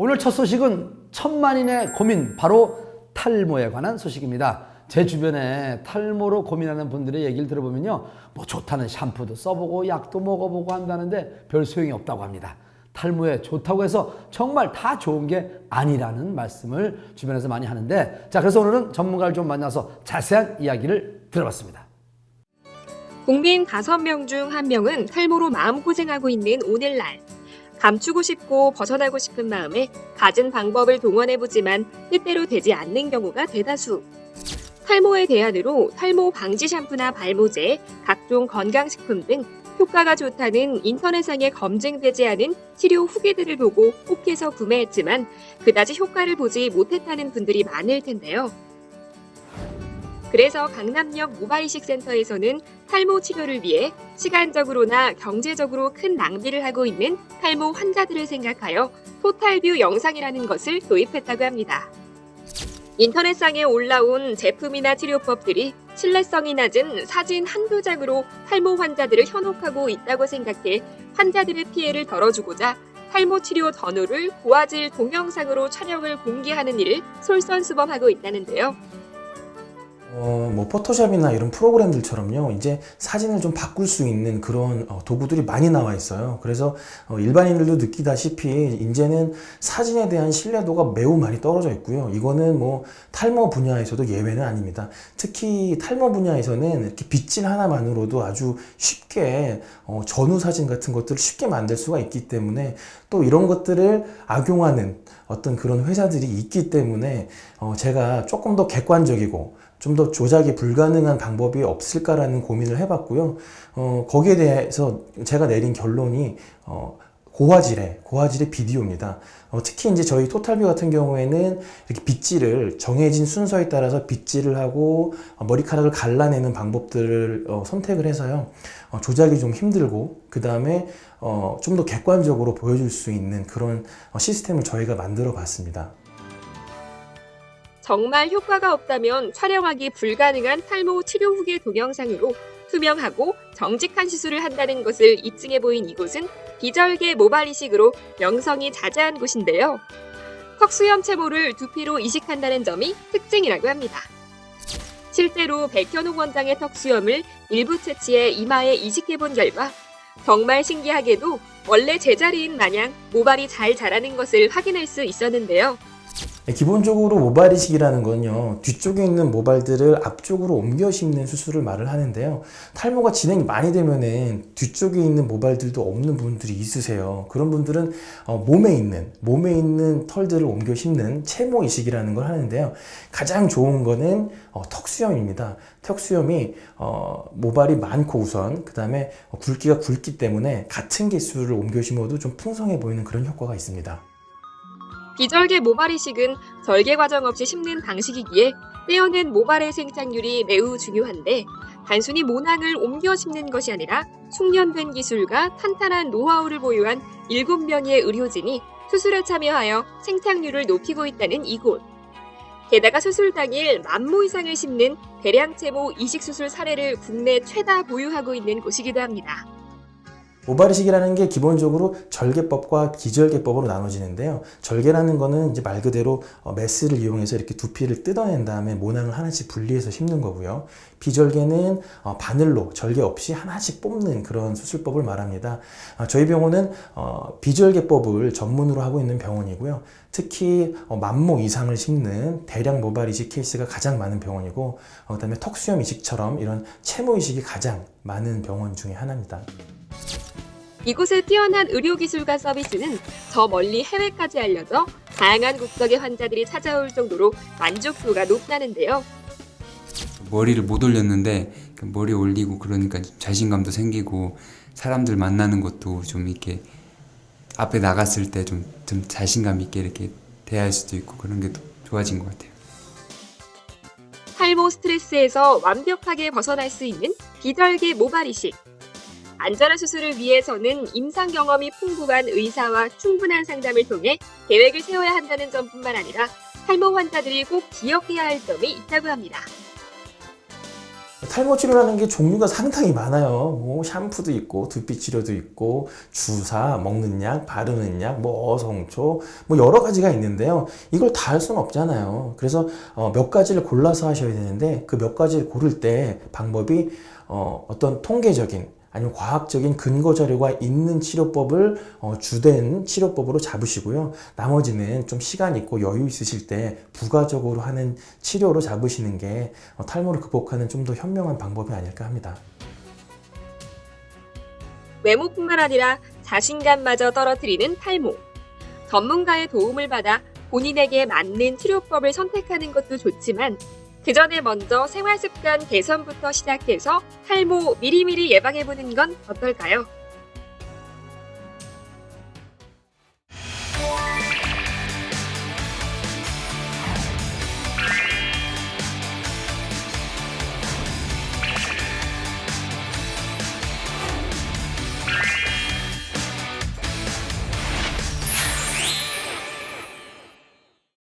오늘 첫 소식은 천만인의 고민, 바로 탈모에 관한 소식입니다. 제 주변에 탈모로 고민하는 분들의 얘기를 들어보면요, 뭐 좋다는 샴푸도 써보고 약도 먹어보고 한다는데 별 소용이 없다고 합니다. 탈모에 좋다고 해서 정말 다 좋은 게 아니라는 말씀을 주변에서 많이 하는데, 자, 그래서 오늘은 전문가를 좀 만나서 자세한 이야기를 들어봤습니다. 국민 5명 중 1명은 탈모로 마음고생하고 있는 오늘날. 감추고 싶고 벗어나고 싶은 마음에 갖은 방법을 동원해보지만 뜻대로 되지 않는 경우가 대다수. 탈모에 대안으로 탈모 방지 샴푸나 발모제, 각종 건강식품 등 효과가 좋다는 인터넷상에 검증되지 않은 치료 후기들을 보고 혹해서 구매했지만 그다지 효과를 보지 못했다는 분들이 많을 텐데요. 그래서 강남역 모발이식 센터에서는 탈모 치료를 위해 시간적으로나 경제적으로 큰 낭비를 하고 있는 탈모 환자들을 생각하여 토탈뷰 영상이라는 것을 도입했다고 합니다. 인터넷상에 올라온 제품이나 치료법들이 신뢰성이 낮은 사진 한두 장으로 탈모 환자들을 현혹하고 있다고 생각해 환자들의 피해를 덜어주고자 탈모 치료 전후를 고화질 동영상으로 촬영을 공개하는 일을 솔선수범하고 있다는데요. 포토샵이나 이런 프로그램들처럼요, 이제 사진을 좀 바꿀 수 있는 그런 도구들이 많이 나와 있어요. 그래서 일반인들도 느끼다시피 이제는 사진에 대한 신뢰도가 매우 많이 떨어져 있고요. 이거는 탈모 분야에서도 예외는 아닙니다. 특히 탈모 분야에서는 이렇게 빗질 하나만으로도 아주 쉽게 전후 사진 같은 것들을 쉽게 만들 수가 있기 때문에, 또 이런 것들을 악용하는 어떤 그런 회사들이 있기 때문에 제가 조금 더 객관적이고 좀 더 조작이 불가능한 방법이 없을까라는 고민을 해봤고요. 거기에 대해서 제가 내린 결론이 고화질의 비디오입니다. 특히 이제 저희 토탈뷰 같은 경우에는 이렇게 빗질을 정해진 순서에 따라서 빗질을 하고 머리카락을 갈라내는 방법들을 선택을 해서요, 조작이 좀 힘들고, 그 다음에 좀 더 객관적으로 보여줄 수 있는 그런 시스템을 저희가 만들어 봤습니다. 정말 효과가 없다면 촬영하기 불가능한 탈모 치료 후기 동영상으로 투명하고 정직한 시술을 한다는 것을 입증해 보인 이곳은 비절개 모발이식으로 명성이 자자한 곳인데요. 턱수염 채모를 두피로 이식한다는 점이 특징이라고 합니다. 실제로 백현옥 원장의 턱수염을 일부 채취해 이마에 이식해 본 결과 정말 신기하게도 원래 제자리인 마냥 모발이 잘 자라는 것을 확인할 수 있었는데요. 기본적으로 모발 이식이라는 건요, 뒤쪽에 있는 모발들을 앞쪽으로 옮겨 심는 수술을 말을 하는데요. 탈모가 진행이 많이 되면은 뒤쪽에 있는 모발들도 없는 분들이 있으세요. 그런 분들은 몸에 있는 털들을 옮겨 심는 채모 이식이라는 걸 하는데요. 가장 좋은 거는 턱수염입니다. 턱수염이 모발이 많고 우선, 그 다음에 굵기가 굵기 때문에 같은 개수를 옮겨 심어도 좀 풍성해 보이는 그런 효과가 있습니다. 비절개 모발이식은 절개 과정 없이 심는 방식이기에 떼어낸 모발의 생착률이 매우 중요한데, 단순히 모낭을 옮겨 심는 것이 아니라 숙련된 기술과 탄탄한 노하우를 보유한 7명의 의료진이 수술에 참여하여 생착률을 높이고 있다는 이곳. 게다가 수술 당일 10,000모 이상을 심는 대량 채모 이식 수술 사례를 국내 최다 보유하고 있는 곳이기도 합니다. 모발 이식이라는 게 기본적으로 절개법과 비절개법으로 나눠지는데요. 절개라는 거는 이제 말 그대로 메스를 이용해서 이렇게 두피를 뜯어낸 다음에 모낭을 하나씩 분리해서 심는 거고요. 비절개는 바늘로 절개 없이 하나씩 뽑는 그런 수술법을 말합니다. 저희 병원은 비절개법을 전문으로 하고 있는 병원이고요. 특히 10,000모 이상을 심는 대량 모발 이식 케이스가 가장 많은 병원이고, 그다음에 턱수염 이식처럼 이런 채모 이식이 가장 많은 병원 중에 하나입니다. 이곳의 뛰어난 의료기술과 서비스는 저 멀리 해외까지 알려져 다양한 국적의 환자들이 찾아올 정도로 만족도가 높다는데요. 머리를 못 올렸는데 머리 올리고 그러니까 자신감도 생기고, 사람들 만나는 것도 좀 이렇게 앞에 나갔을 때 좀 자신감 있게 이렇게 대할 수도 있고, 그런 게 더 좋아진 것 같아요. 탈모 스트레스에서 완벽하게 벗어날 수 있는 비절개 모발이식. 안전한 수술을 위해서는 임상 경험이 풍부한 의사와 충분한 상담을 통해 계획을 세워야 한다는 점뿐만 아니라 탈모 환자들이 꼭 기억해야 할 점이 있다고 합니다. 탈모 치료라는 게 종류가 상당히 많아요. 뭐 샴푸도 있고 두피 치료도 있고 주사, 먹는 약, 바르는 약, 뭐 어성초, 뭐 여러 가지가 있는데요. 이걸 다 할 수는 없잖아요. 그래서 몇 가지를 골라서 하셔야 되는데 그 몇 가지를 고를 때 방법이 어떤 통계적인 아니면 과학적인 근거 자료가 있는 치료법을 주된 치료법으로 잡으시고요. 나머지는 좀 시간 있고 여유 있으실 때 부가적으로 하는 치료로 잡으시는 게 탈모를 극복하는 좀 더 현명한 방법이 아닐까 합니다. 외모뿐만 아니라 자신감마저 떨어뜨리는 탈모. 전문가의 도움을 받아 본인에게 맞는 치료법을 선택하는 것도 좋지만 그 전에 먼저 생활습관 개선부터 시작해서 탈모 미리미리 예방해보는 건 어떨까요?